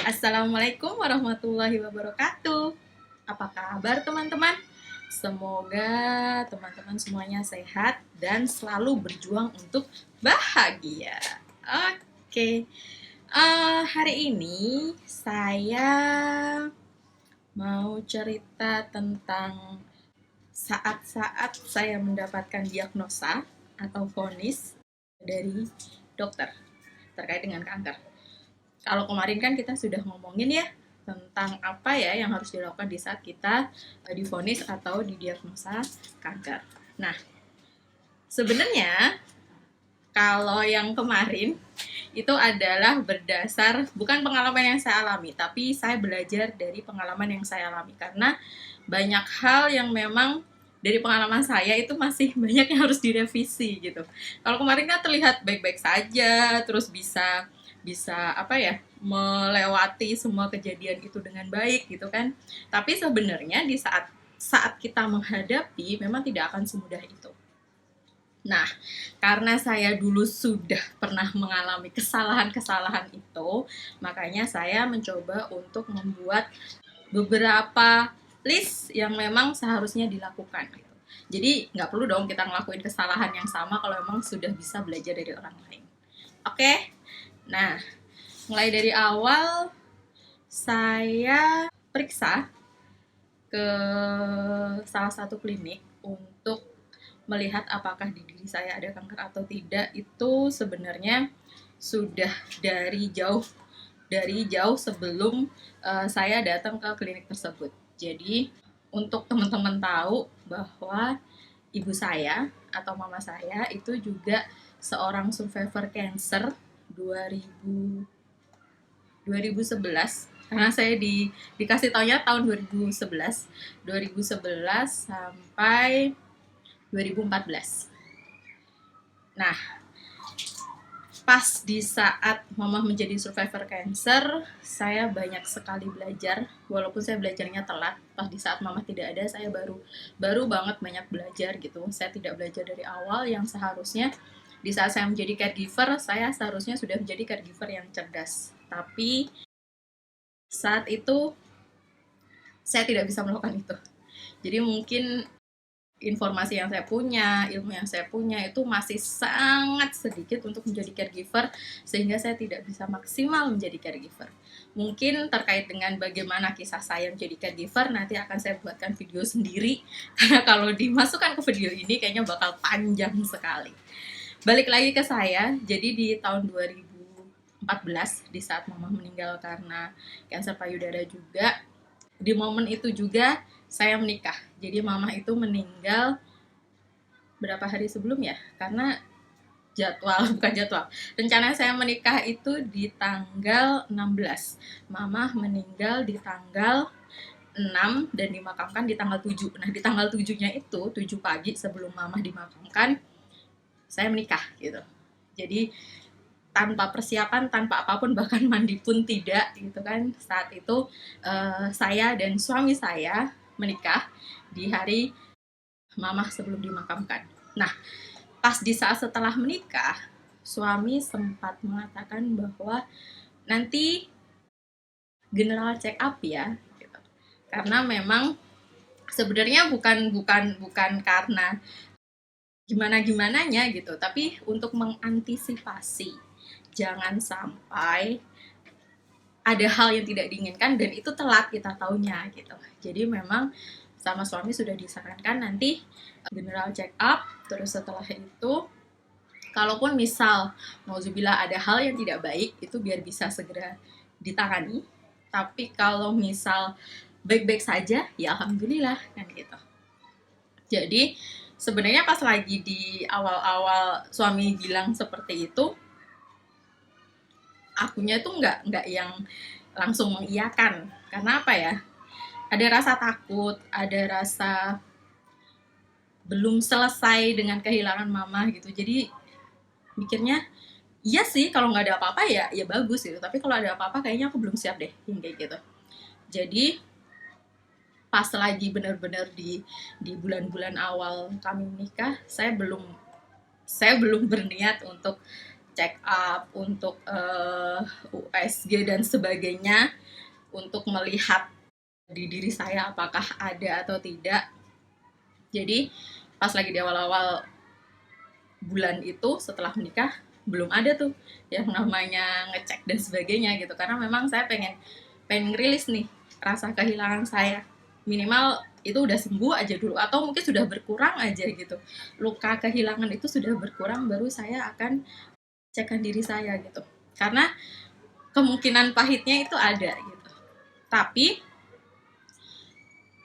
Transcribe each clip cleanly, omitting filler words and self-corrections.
Assalamualaikum warahmatullahi wabarakatuh. Apa kabar teman-teman? Semoga teman-teman semuanya sehat dan selalu berjuang untuk bahagia. Oke, hari ini saya mau cerita tentang saat-saat saya mendapatkan diagnosa atau vonis dari dokter terkait dengan kanker. Kalau kemarin kan kita sudah ngomongin ya tentang apa ya yang harus dilakukan di saat kita divonis atau didiagnosa kanker. Nah, sebenarnya kalau yang kemarin itu adalah berdasar bukan pengalaman yang saya alami, tapi saya belajar dari pengalaman yang saya alami karena banyak hal yang memang dari pengalaman saya itu masih banyak yang harus direvisi gitu. Kalau kemarin kan terlihat baik-baik saja, terus bisa melewati semua kejadian itu dengan baik gitu kan. Tapi sebenarnya di saat kita menghadapi memang tidak akan semudah itu. Nah, karena saya dulu sudah pernah mengalami kesalahan-kesalahan itu, makanya saya mencoba untuk membuat beberapa list yang memang seharusnya dilakukan gitu. Jadi nggak perlu dong kita ngelakuin kesalahan yang sama kalau memang sudah bisa belajar dari orang lain. Oke? Nah, mulai dari awal saya periksa ke salah satu klinik untuk melihat apakah di diri saya ada kanker atau tidak. Itu sebenarnya sudah dari jauh sebelum saya datang ke klinik tersebut. Jadi untuk teman-teman tahu bahwa ibu saya atau mama saya itu juga seorang survivor cancer 2011, karena saya dikasih taunya tahun 2011 sampai 2014. Nah, pas di saat mama menjadi survivor cancer, saya banyak sekali belajar. Walaupun saya belajarnya telat, pas di saat mama tidak ada, saya baru banget banyak belajar gitu. Saya tidak belajar dari awal yang seharusnya di saat saya menjadi caregiver, saya seharusnya sudah menjadi caregiver yang cerdas. Tapi saat itu saya tidak bisa melakukan itu. Jadi mungkin informasi yang saya punya, ilmu yang saya punya itu masih sangat sedikit untuk menjadi caregiver, sehingga saya tidak bisa maksimal menjadi caregiver. Mungkin terkait dengan bagaimana kisah saya menjadi caregiver, nanti akan saya buatkan video sendiri, karena kalau dimasukkan ke video ini kayaknya bakal panjang sekali. Balik lagi ke saya, jadi di tahun 2014, di saat mama meninggal karena kanker payudara juga, di momen itu juga saya menikah. Jadi mama itu meninggal berapa hari sebelum ya? Karena rencana saya menikah itu di tanggal 16. Mama meninggal di tanggal 6 dan dimakamkan di tanggal 7. Nah, di tanggal 7-nya itu, 7 pagi sebelum mama dimakamkan, saya menikah gitu. Jadi tanpa persiapan, tanpa apapun, bahkan mandi pun tidak gitu kan. Saat itu saya dan suami saya menikah di hari mama sebelum dimakamkan. Nah, pas di saat setelah menikah, suami sempat mengatakan bahwa nanti general check up ya gitu. Karena memang sebenarnya bukan karena gimana-gimananya gitu, tapi untuk mengantisipasi jangan sampai ada hal yang tidak diinginkan dan itu telat kita taunya gitu. Jadi memang sama suami sudah disarankan nanti general check up, terus setelah itu kalaupun misal nauzubillah ada hal yang tidak baik itu biar bisa segera ditangani. Tapi kalau misal baik-baik saja ya alhamdulillah kan gitu. Jadi sebenarnya pas lagi di awal-awal suami bilang seperti itu, akunya itu nggak yang langsung mengiyakan. Karena apa ya, ada rasa takut, ada rasa belum selesai dengan kehilangan mama gitu. Jadi mikirnya iya sih, kalau nggak ada apa-apa ya bagus gitu, tapi kalau ada apa-apa kayaknya aku belum siap deh, yang kayak gitu. Jadi pas lagi benar-benar di bulan-bulan awal kami menikah, saya belum berniat untuk check up, untuk USG dan sebagainya, untuk melihat di diri saya apakah ada atau tidak. Jadi pas lagi di awal-awal bulan itu setelah menikah, belum ada tuh yang namanya ngecek dan sebagainya gitu, karena memang saya pengen pengen rilis nih rasa kehilangan saya, minimal itu udah sembuh aja dulu, atau mungkin sudah berkurang aja gitu, luka kehilangan itu sudah berkurang, baru saya akan cekkan diri saya gitu, karena kemungkinan pahitnya itu ada gitu. Tapi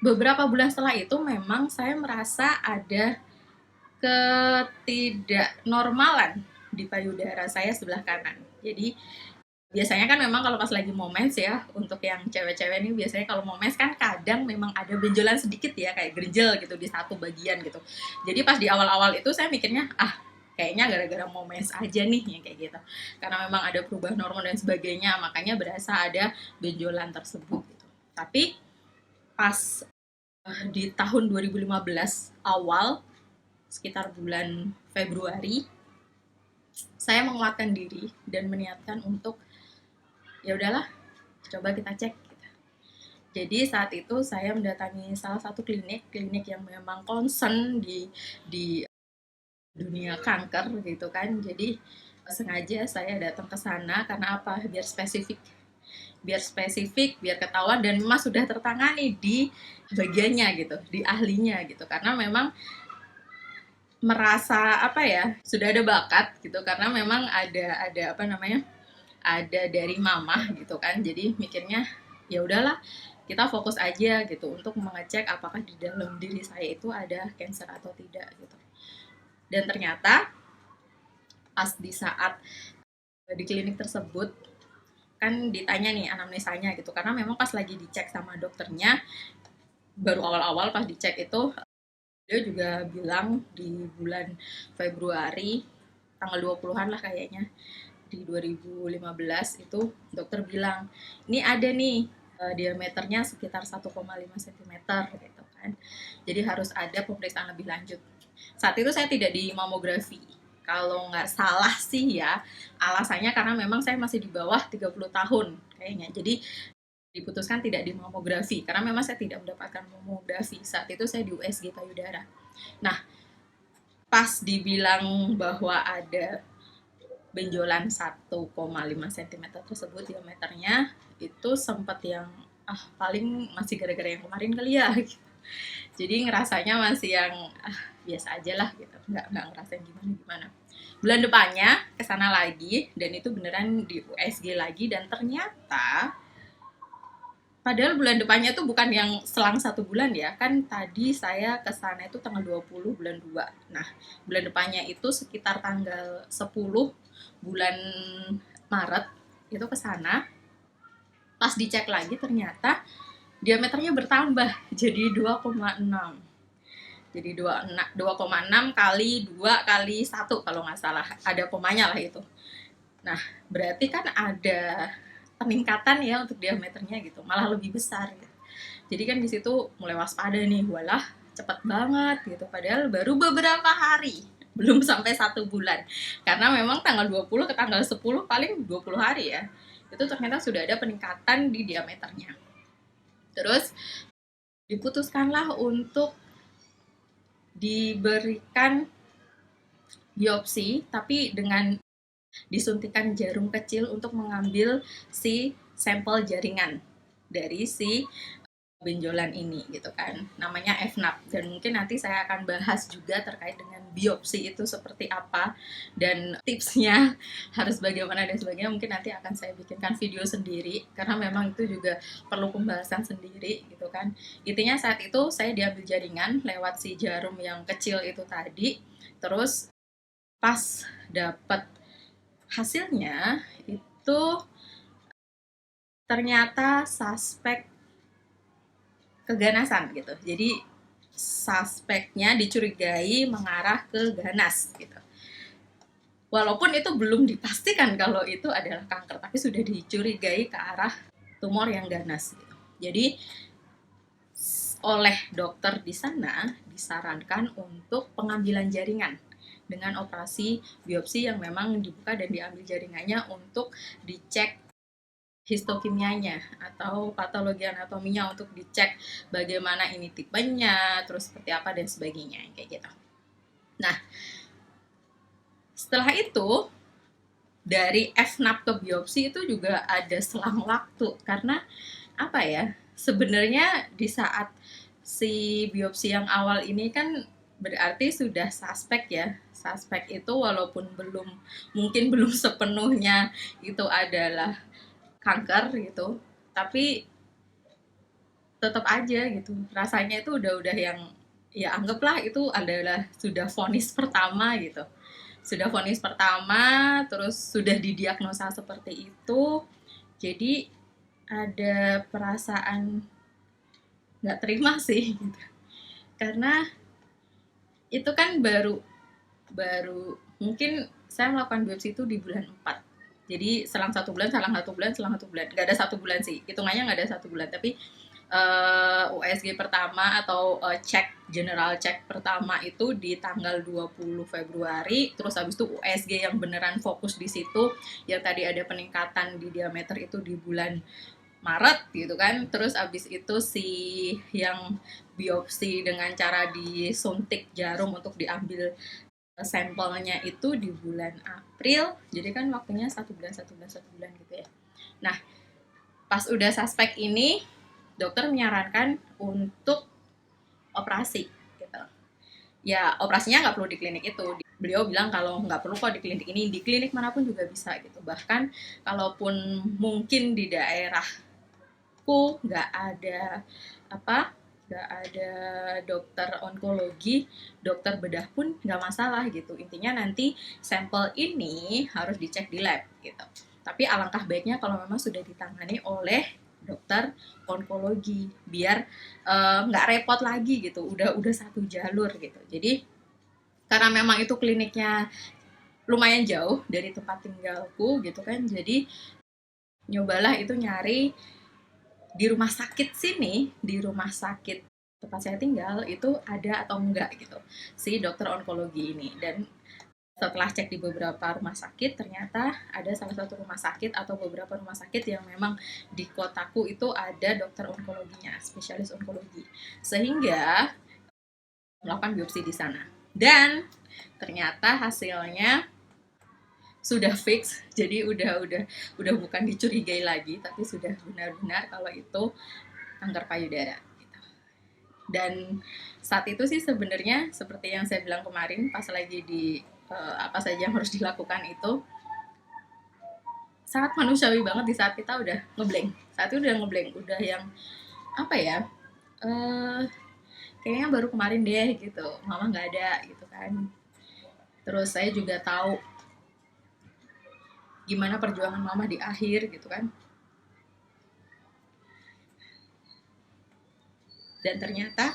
beberapa bulan setelah itu memang saya merasa ada ketidaknormalan di payudara saya sebelah kanan. Jadi biasanya kan memang kalau pas lagi mau mens ya, untuk yang cewek-cewek ini biasanya kalau mau mens kan kadang memang ada benjolan sedikit ya, kayak gerjel gitu di satu bagian gitu. Jadi pas di awal-awal itu saya mikirnya, kayaknya gara-gara mau mens aja nih yang kayak gitu. Karena memang ada perubahan hormon dan sebagainya, makanya berasa ada benjolan tersebut gitu. Tapi pas di tahun 2015 awal, sekitar bulan Februari, saya menguatkan diri dan meniatkan untuk ya udahlah, coba kita cek gitu. Jadi saat itu saya mendatangi salah satu klinik yang memang concern di dunia kanker gitu kan. Jadi sengaja saya datang ke sana karena apa? Biar ketahuan dan memang sudah tertangani di bagiannya gitu, di ahlinya gitu. Karena memang merasa apa ya, sudah ada bakat gitu, karena memang ada apa namanya, ada dari mamah gitu kan. Jadi mikirnya ya udahlah, kita fokus aja gitu untuk mengecek apakah di dalam diri saya itu ada cancer atau tidak gitu. Dan ternyata pas di saat di klinik tersebut kan ditanya nih anamnesanya gitu, karena memang pas lagi dicek sama dokternya, baru awal-awal pas dicek itu dia juga bilang di bulan Februari tanggal 20-an lah kayaknya, di 2015 itu dokter bilang ini ada nih diameternya sekitar 1,5 cm gitu kan. Jadi harus ada pemeriksaan lebih lanjut. Saat itu saya tidak di mamografi. Kalau nggak salah sih ya, alasannya karena memang saya masih di bawah 30 tahun kayaknya. Jadi diputuskan tidak di mamografi karena memang saya tidak mendapatkan mamografi. Saat itu saya di USG payudara. Nah, pas dibilang bahwa ada benjolan 1,5 cm tersebut diameternya, itu sempat yang paling masih gara-gara yang kemarin kali ya gitu. Jadi ngerasanya masih yang biasa aja lah gitu, nggak ngerasain gimana. Bulan depannya kesana lagi dan itu beneran di USG lagi, dan ternyata padahal bulan depannya tuh bukan yang selang 1 bulan ya, kan tadi saya kesana itu tanggal 20 bulan 2. Nah, bulan depannya itu sekitar tanggal 10 bulan Maret itu kesana. Pas dicek lagi ternyata diameternya bertambah jadi 2,6. Jadi 2,6 kali 2 kali 1 kalau nggak salah. Ada komanya lah itu. Nah, berarti kan ada peningkatan ya untuk diameternya gitu, malah lebih besar gitu. Jadi kan di situ mulai waspada nih, walah cepet banget gitu, padahal baru beberapa hari, belum sampai 1 bulan, karena memang tanggal 20 ke tanggal 10 paling 20 hari ya, itu ternyata sudah ada peningkatan di diameternya. Terus diputuskanlah untuk diberikan biopsi, tapi dengan disuntikan jarum kecil untuk mengambil si sampel jaringan dari si benjolan ini gitu kan, namanya FNAP. Dan mungkin nanti saya akan bahas juga terkait dengan biopsi itu seperti apa dan tipsnya harus bagaimana dan sebagainya. Mungkin nanti akan saya bikinkan video sendiri karena memang itu juga perlu pembahasan sendiri gitu kan. Intinya saat itu saya diambil jaringan lewat si jarum yang kecil itu tadi. Terus pas dapat hasilnya itu ternyata suspek keganasan gitu. Jadi suspeknya dicurigai mengarah ke ganas gitu. Walaupun itu belum dipastikan kalau itu adalah kanker, tapi sudah dicurigai ke arah tumor yang ganas gitu. Jadi oleh dokter di sana disarankan untuk pengambilan jaringan dengan operasi biopsi yang memang dibuka dan diambil jaringannya untuk dicek histokimianya atau patologi anatominya, untuk dicek bagaimana ini tipenya, terus seperti apa dan sebagainya kayak gitu. Nah, setelah itu dari FNAP ke biopsi itu juga ada selang waktu, karena apa ya? Sebenarnya di saat si biopsi yang awal ini kan berarti sudah suspek ya. Suspek itu walaupun mungkin belum sepenuhnya itu adalah kanker gitu, tapi tetap aja gitu rasanya itu udah yang ya anggaplah itu adalah sudah vonis pertama gitu, sudah vonis pertama, terus sudah didiagnosa seperti itu. Jadi ada perasaan nggak terima sih gitu. Karena itu kan baru baru mungkin saya melakukan biopsi itu di bulan 4. Jadi selang 1 bulan, nggak ada 1 bulan sih, hitungannya nggak ada 1 bulan, tapi USG pertama atau general check pertama itu di tanggal 20 Februari, terus habis itu USG yang beneran fokus di situ, yang tadi ada peningkatan di diameter itu di bulan Maret gitu kan, terus habis itu si yang biopsi dengan cara disuntik jarum untuk diambil sampelnya itu di bulan April, jadi kan waktunya 1 bulan gitu ya. Nah, pas udah suspek ini, dokter menyarankan untuk operasi gitu. Ya operasinya nggak perlu di klinik itu. Beliau bilang kalau nggak perlu kok di klinik ini, di klinik manapun juga bisa gitu. Bahkan kalaupun mungkin di daerahku nggak ada nggak ada dokter onkologi, dokter bedah pun nggak masalah gitu. Intinya nanti sampel ini harus dicek di lab gitu. Tapi alangkah baiknya kalau memang sudah ditangani oleh dokter onkologi, biar nggak repot lagi gitu. Udah satu jalur gitu. Jadi karena memang itu kliniknya lumayan jauh dari tempat tinggalku gitu kan, jadi nyobalah itu nyari di rumah sakit sini, di rumah sakit tempat saya tinggal itu ada atau enggak gitu si dokter onkologi ini. Dan setelah cek di beberapa rumah sakit, ternyata ada salah satu rumah sakit atau beberapa rumah sakit yang memang di kotaku itu ada dokter onkologinya, spesialis onkologi, sehingga melakukan biopsi di sana. Dan ternyata hasilnya sudah fix, jadi udah bukan dicurigai lagi, tapi sudah benar-benar kalau itu kanker payudara gitu. Dan saat itu sih sebenarnya seperti yang saya bilang kemarin pas lagi di apa saja yang harus dilakukan itu sangat manusiawi banget. Di saat kita udah ngeblank, saat itu udah ngeblank, udah yang apa ya, kayaknya baru kemarin deh gitu mama nggak ada gitu kan. Terus saya juga tahu gimana perjuangan mama di akhir gitu kan. Dan ternyata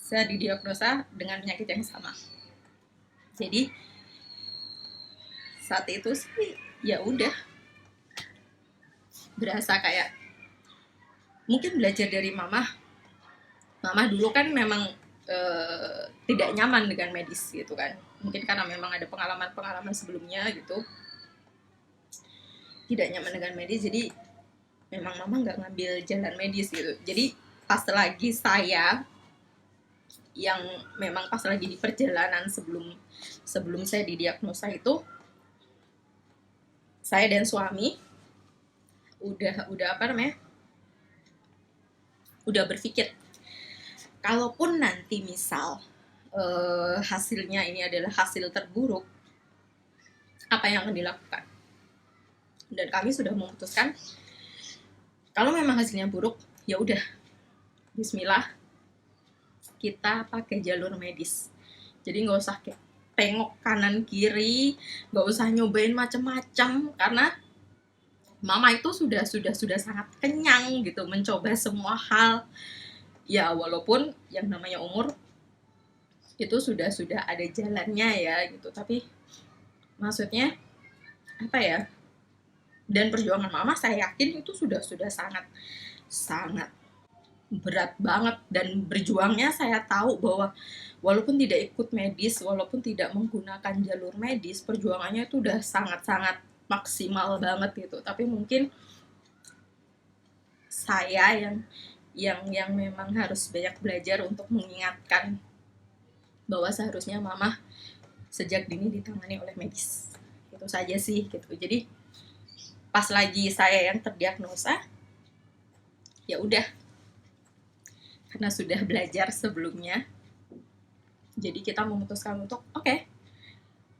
saya didiagnosa dengan penyakit yang sama. Jadi saat itu sih ya udah berasa kayak mungkin belajar dari mama dulu kan memang tidak nyaman dengan medis gitu kan, mungkin karena memang ada pengalaman sebelumnya gitu, tidak nyaman dengan medis, jadi memang mama nggak ngambil jalan medis gitu. Jadi pas lagi saya yang memang pas lagi di perjalanan sebelum saya didiagnosa itu, saya dan suami udah berpikir kalaupun nanti misal hasilnya ini adalah hasil terburuk, apa yang akan dilakukan. Dan kami sudah memutuskan kalau memang hasilnya buruk, ya udah bismillah kita pakai jalur medis. Jadi nggak usah kayak tengok kanan kiri, nggak usah nyobain macem-macem, karena mama itu sudah sangat kenyang gitu mencoba semua hal. Ya walaupun yang namanya umur itu sudah ada jalannya ya gitu, tapi maksudnya apa ya, dan perjuangan mama saya yakin itu sudah sangat sangat berat banget, dan berjuangnya saya tahu bahwa walaupun tidak ikut medis, walaupun tidak menggunakan jalur medis, perjuangannya itu udah sangat-sangat maksimal banget gitu. Tapi mungkin saya yang memang harus banyak belajar untuk mengingatkan bahwa seharusnya mama sejak dini ditangani oleh medis. Itu saja sih gitu. Jadi pas lagi saya yang terdiagnosa, ya udah, karena sudah belajar sebelumnya, jadi kita memutuskan untuk oke,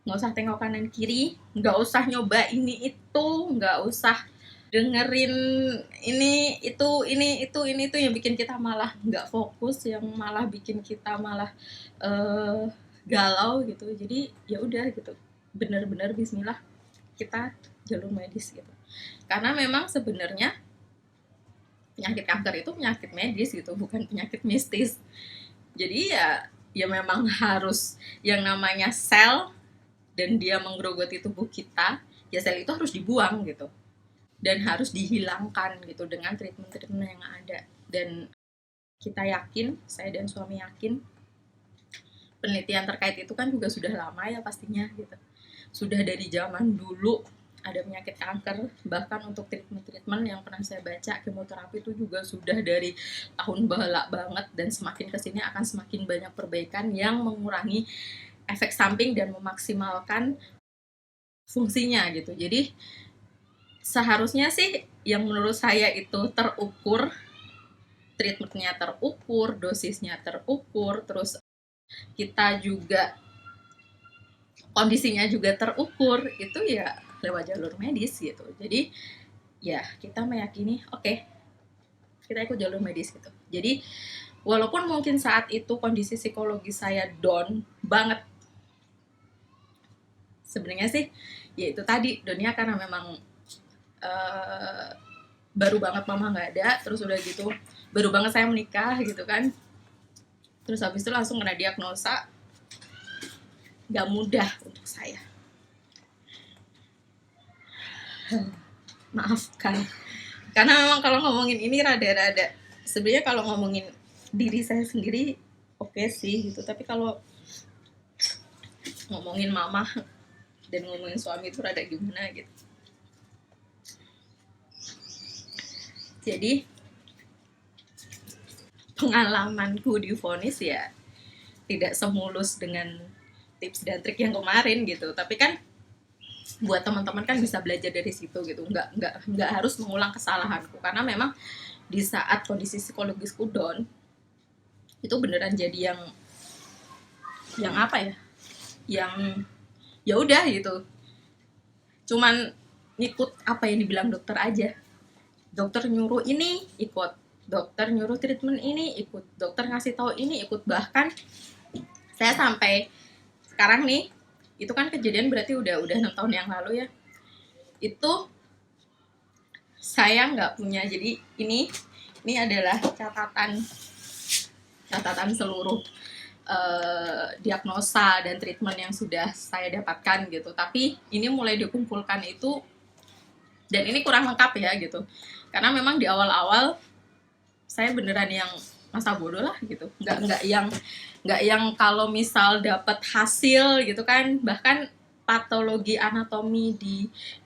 nggak usah tengok kanan kiri, nggak usah nyoba ini itu, nggak usah dengerin ini itu yang bikin kita malah nggak fokus, yang malah bikin kita malah galau gitu. Jadi ya udah gitu, bener-bener Bismillah kita jalur medis gitu, karena memang sebenarnya penyakit kanker itu penyakit medis gitu, bukan penyakit mistis. Jadi ya memang harus yang namanya sel, dan dia menggerogoti tubuh kita, ya sel itu harus dibuang gitu, dan harus dihilangkan gitu dengan treatment-treatment yang ada. Dan kita yakin, saya dan suami yakin, penelitian terkait itu kan juga sudah lama ya pastinya gitu. Sudah dari zaman dulu ada penyakit kanker, bahkan untuk treatment yang pernah saya baca, kemoterapi itu juga sudah dari tahun bahala banget, dan semakin kesini akan semakin banyak perbaikan yang mengurangi efek samping dan memaksimalkan fungsinya gitu. Jadi seharusnya sih yang menurut saya itu terukur, treatmentnya terukur, dosisnya terukur, terus kita juga kondisinya juga terukur, itu ya lewat jalur medis gitu. Jadi ya kita meyakini oke, kita ikut jalur medis gitu. Jadi walaupun mungkin saat itu kondisi psikologi saya down banget, sebenarnya sih ya itu tadi, downnya karena memang baru banget mama nggak ada, terus udah gitu baru banget saya menikah gitu kan, terus habis itu langsung kena diagnosa, nggak mudah untuk saya. Maafkan, karena memang kalau ngomongin ini rada-rada, sebenarnya kalau ngomongin diri saya sendiri oke sih gitu, tapi kalau ngomongin mama dan ngomongin suami itu rada gimana gitu. Jadi pengalamanku di vonis ya tidak semulus dengan tips dan trik yang kemarin gitu, tapi kan buat teman-teman kan bisa belajar dari situ gitu, nggak harus mengulang kesalahanku, karena memang di saat kondisi psikologisku down itu beneran jadi yang apa ya, yang ya udah gitu, cuman ngikut apa yang dibilang dokter aja. Dokter nyuruh ini ikut, dokter nyuruh treatment ini ikut, dokter ngasih tahu ini ikut. Bahkan saya sampai sekarang nih, itu kan kejadian berarti udah 6 tahun yang lalu ya, itu saya nggak punya, jadi ini adalah catatan seluruh diagnosa dan treatment yang sudah saya dapatkan gitu. Tapi ini mulai dikumpulkan itu, dan ini kurang lengkap ya gitu, karena memang di awal-awal saya beneran yang masa bodoh lah gitu, nggak yang kalau misal dapat hasil gitu kan, bahkan patologi anatomi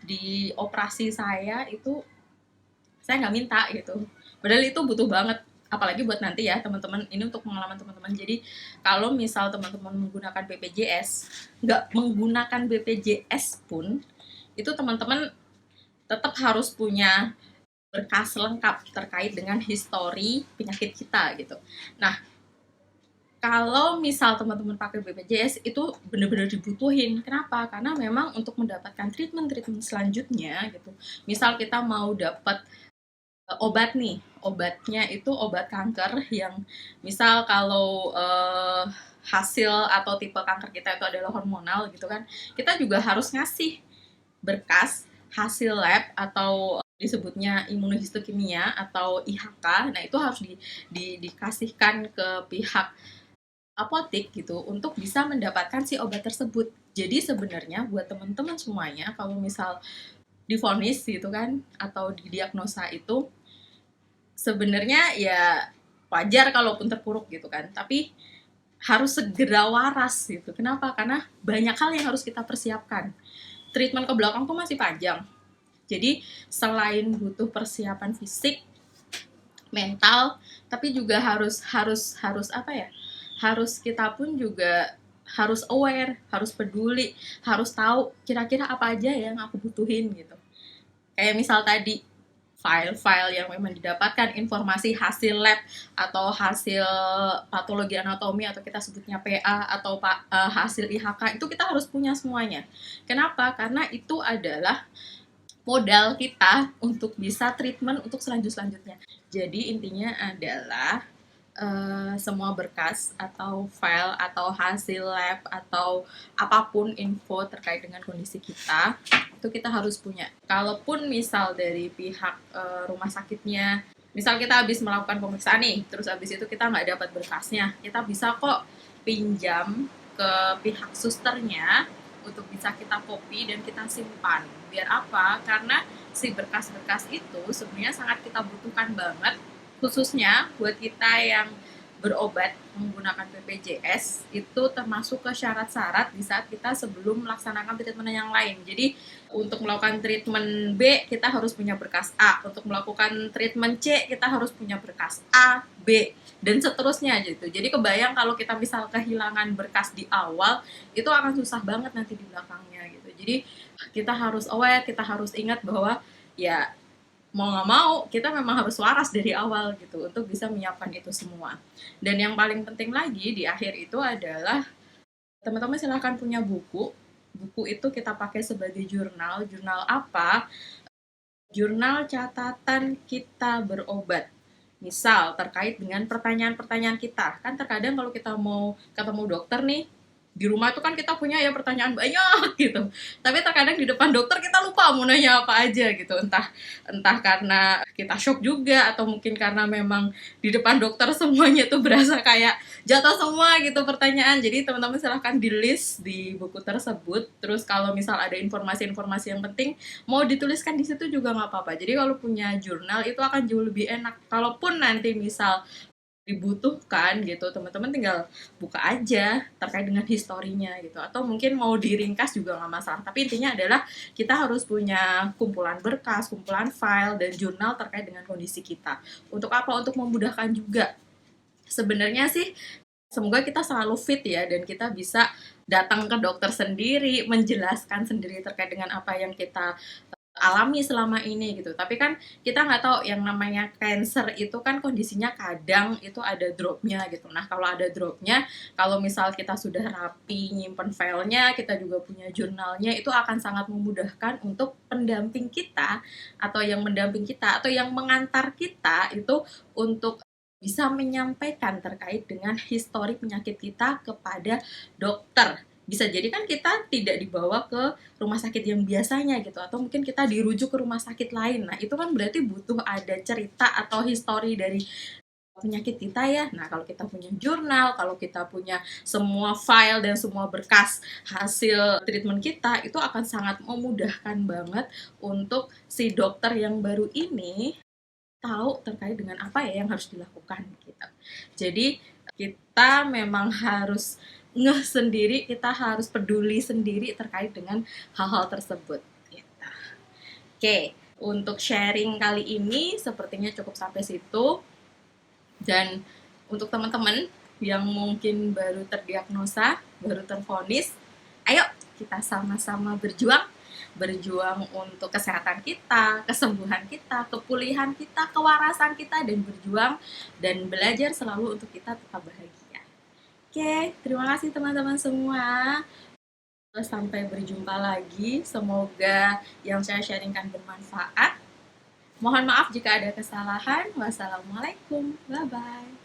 di operasi saya itu saya nggak minta gitu, padahal itu butuh banget, apalagi buat nanti ya teman-teman, ini untuk pengalaman teman-teman. Jadi kalau misal teman-teman menggunakan BPJS, nggak menggunakan BPJS pun, itu teman-teman tetap harus punya berkas lengkap terkait dengan histori penyakit kita gitu. Nah, kalau misal teman-teman pakai BPJS itu benar-benar dibutuhin. Kenapa? Karena memang untuk mendapatkan treatment selanjutnya gitu. Misal kita mau dapat obat nih, obatnya itu obat kanker yang misal kalau hasil atau tipe kanker kita itu adalah hormonal gitu kan, kita juga harus ngasih berkas hasil lab atau disebutnya imunohistokimia atau IHK. Nah, itu harus dikasihkan ke pihak apotek gitu untuk bisa mendapatkan si obat tersebut. Jadi sebenarnya buat teman-teman semuanya, kalau misal divonis gitu kan atau didiagnosa itu sebenarnya ya wajar kalaupun terpuruk gitu kan, tapi harus segera waras gitu. Kenapa? Karena banyak hal yang harus kita persiapkan. Treatment ke belakang tuh masih panjang. Jadi selain butuh persiapan fisik, mental, tapi juga harus apa ya? Harus kita pun juga harus aware, harus peduli, harus tahu kira-kira apa aja yang aku butuhin gitu. Kayak misal tadi file-file yang memang didapatkan informasi hasil lab atau hasil patologi anatomi atau kita sebutnya PA atau hasil IHK itu kita harus punya semuanya. Kenapa? Karena itu adalah modal kita untuk bisa treatment untuk selanjutnya. Jadi intinya adalah semua berkas atau file atau hasil lab atau apapun info terkait dengan kondisi kita itu kita harus punya. Kalaupun misal dari pihak rumah sakitnya, misal kita habis melakukan pemeriksaan nih, terus habis itu kita nggak dapat berkasnya, kita bisa kok pinjam ke pihak susternya untuk bisa kita copy dan kita simpan. Biar apa? Karena si berkas-berkas itu sebenarnya sangat kita butuhkan banget, khususnya buat kita yang berobat menggunakan BPJS itu termasuk ke syarat-syarat di saat kita sebelum melaksanakan treatment yang lain. Jadi untuk melakukan treatment B kita harus punya berkas A, untuk melakukan treatment C kita harus punya berkas A, B, dan seterusnya gitu. Jadi kebayang kalau kita misal kehilangan berkas di awal itu akan susah banget nanti di belakangnya gitu. Jadi kita harus aware, kita harus ingat bahwa ya mau nggak mau kita memang harus waras dari awal gitu untuk bisa menyiapkan itu semua. Dan yang paling penting lagi di akhir itu adalah teman-teman silahkan punya buku. Buku itu kita pakai sebagai jurnal. Jurnal apa? Jurnal catatan kita berobat. Misal terkait dengan pertanyaan-pertanyaan kita. Kan terkadang kalau kita mau ketemu dokter nih, di rumah itu kan kita punya ya pertanyaan banyak gitu. Tapi terkadang di depan dokter kita lupa mau nanya apa aja gitu. Entah karena kita shock juga atau mungkin karena memang di depan dokter semuanya tuh berasa kayak jatuh semua gitu pertanyaan. Jadi teman-teman silahkan di list di buku tersebut. Terus kalau misal ada informasi-informasi yang penting mau dituliskan di situ juga nggak apa-apa. Jadi kalau punya jurnal itu akan jauh lebih enak. Kalaupun nanti misal dibutuhkan gitu, teman-teman tinggal buka aja terkait dengan historinya gitu, atau mungkin mau diringkas juga nggak masalah. Tapi intinya adalah kita harus punya kumpulan berkas, kumpulan file dan jurnal terkait dengan kondisi kita. Untuk apa? Untuk memudahkan juga. Sebenarnya sih semoga kita selalu fit ya dan kita bisa datang ke dokter sendiri, menjelaskan sendiri terkait dengan apa yang kita alami selama ini gitu. Tapi kan kita nggak tahu yang namanya cancer itu kan kondisinya kadang itu ada dropnya gitu. Nah kalau ada dropnya, kalau misal kita sudah rapi nyimpen filenya, kita juga punya jurnalnya, itu akan sangat memudahkan untuk pendamping kita atau yang mendamping kita atau yang mengantar kita itu untuk bisa menyampaikan terkait dengan histori penyakit kita kepada dokter. Bisa jadi kan kita tidak dibawa ke rumah sakit yang biasanya gitu, atau mungkin kita dirujuk ke rumah sakit lain. Nah itu kan berarti butuh ada cerita atau histori dari penyakit kita ya. Nah kalau kita punya jurnal, kalau kita punya semua file dan semua berkas hasil treatment kita, itu akan sangat memudahkan banget untuk si dokter yang baru ini tahu terkait dengan apa ya yang harus dilakukan gitu. Jadi kita memang harus ngeh sendiri, kita harus peduli sendiri terkait dengan hal-hal tersebut gitu. Oke, untuk sharing kali ini sepertinya cukup sampai situ. Dan untuk teman-teman yang mungkin baru terdiagnosa, baru tervonis, ayo kita sama-sama berjuang untuk kesehatan kita, kesembuhan kita, kepulihan kita, kewarasan kita, dan berjuang dan belajar selalu untuk kita tetap bahagia. Oke, terima kasih teman-teman semua. Sampai berjumpa lagi. Semoga yang saya sharingkan bermanfaat. Mohon maaf jika ada kesalahan. Wassalamualaikum. Bye-bye.